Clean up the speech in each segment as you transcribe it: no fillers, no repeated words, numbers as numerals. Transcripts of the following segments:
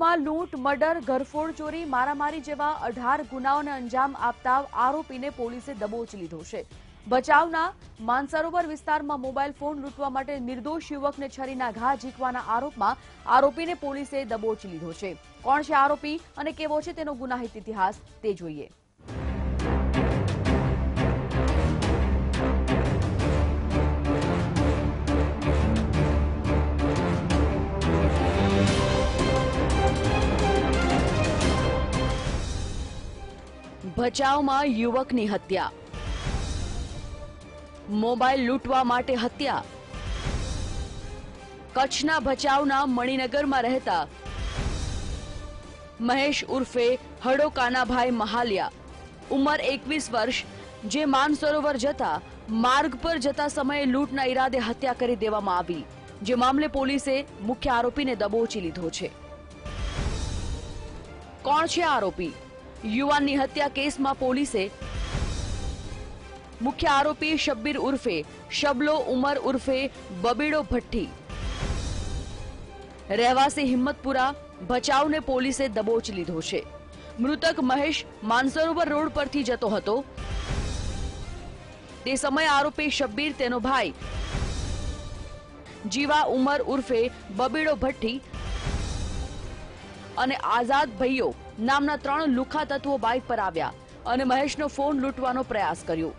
માં લૂંટ, મર્ડર, ઘરફોડ, ચોરી, મારામારી જેવા 18 ગુનાઓને અંજામ આપતા આરોપીને પોલીસે દબોચી લીધો છે। ભચાઉના માનસરોવર વિસ્તારમાં મોબાઈલ ફોન લૂંટવા માટે નિર્દોષ યુવકને છરીના ઘા ઝીંકવાના આરોપમાં આરોપીને પોલીસે દબોચી લીધો છે। કોણ છે આરોપી અને કેવો છે તેનો ગુનાહિત ઇતિહાસ તે જોઈએ। ભચાઉમાં યુવકની હત્યા, મોબાઈલ લૂંટવા માટે હત્યા। કચ્છના ભચાઉના મણિનગરમાં રહેતા મહેશ ઉર્ફે હડો કાનાભાઈ મહાલિયા, ઉંમર 21 વર્ષ, જે માનસરોવર જતા માર્ગ પર જતા સમયે લૂંટના ઈરાદે હત્યા કરી દેવામાં આવી, જે મામલે પોલીસે મુખ્ય આરોપીને દબોચી લીધો છે। કોણ છે આરોપી? યુવાનની હત્યા કેસમાં પોલીસે મુખ્ય આરોપી શબ્બીર ઉર્ફે શબલો ઉમર ઉર્ફે બબીડો ભઠ્ઠી, રહેવાસી હિંમતપુરા, ભચાઉને પોલીસે દબોચી લીધો છે। મૃતક મહેશ માનસરોવર રોડ પરથી જતો હતો। તે સમયે આરોપી શબ્બીર, તેનો ભાઈ જીવા ઉમર ઉર્ફે બબીડો ભઠ્ઠી અને આઝાદ ભૈયો નામના 3 લુખા તત્વો બાઇક પર આવ્યા અને મહેશનો ફોન લૂંટવાનો પ્રયાસ કર્યો।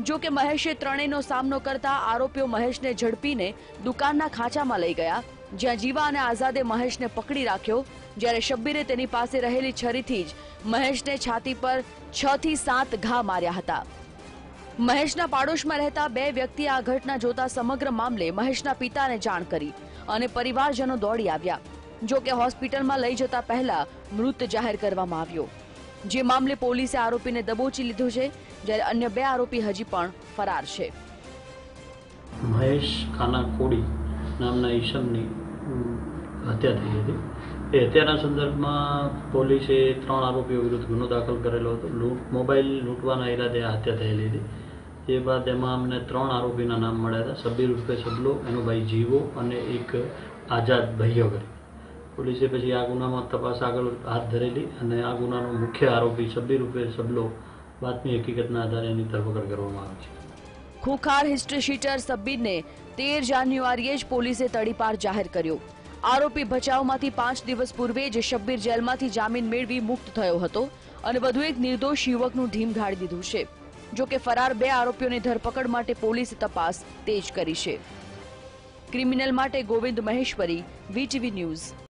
જો કે મહેશે ત્રણેયનો સામનો કરતા આરોપીઓ મહેશને ઝડપીને દુકાનના ખાંચામાં લઈ ગયા, જ્યાં જીવા અને આઝાદે મહેશને પકડી રાખ્યો, જ્યારે શબ્બીરે તેની પાસે રહેલી છરીથી જ મહેશને છાતી પર 6 થી 7 ઘા માર્યા હતા। મહેશના પાડોશમાં રહેતા 2 વ્યક્તિએ આ ઘટના જોતા સમગ્ર મામલે મહેશના પિતાને જાણ કરી અને પરિવારજનો દોડી આવ્યા। જો કે હોસ્પિટલમાં લઈ જતા પહેલા મૃત જાહેર કરવામાં આવ્યો, જે મામલે પોલીસે આરોપીને દબોચી લીધો છે, જ્યારે અન્ય 2 આરોપી હજી પણ ફરાર છે। મહેશ કાના કોડી નામના ઈસમની હત્યા થઈ હતી। એ હત્યાના સંદર્ભમાં પોલીસે 3 આરોપીઓ વિરુદ્ધ ગુનો દાખલ કરેલો હતો। મોબાઈલ લૂંટવાના ઈરાદે આ હત્યા થયેલી હતી। તે બાદ એમાં અમને 3 આરોપીના નામ મળ્યા હતા, શબ્બીર ઉર્ફે શબલો, એનો ભાઈ જીવો અને એક આઝાદ ભૈયો કરી। પોલીસે પછી આ ગુનામાં તપાસ આગળ હાથ ધરેલી અને આ ગુનાનો મુખ્ય આરોપી શબ્બીર ઉર્ફે શબલો બાતમી હકીકતના આધારે એની ધરપકડ કરવામાં આવી છે। ખુખાર હિસ્ટ્રી શીટર શબ્બીરને 13 જાન્યુઆરીએ જ પોલીસે તડીપાર જાહેર કર્યો। આરોપી ભચાઉમાંથી 5 દિવસ પૂર્વે જ શબ્બીર જેલમાંથી જામીન મેળવી મુક્ત થયો હતો અને વધુ એક નિર્દોષ યુવકનું ઢીમ ગાળી દીધું છે। જો કે ફરાર 2 આરોપીઓની ધરપકડ માટે પોલીસે તપાસ તેજ કરી છે। ક્રિમિનલ માટે ગોવિંદ મહેશ્વરી, વીટીવી ન્યૂઝ।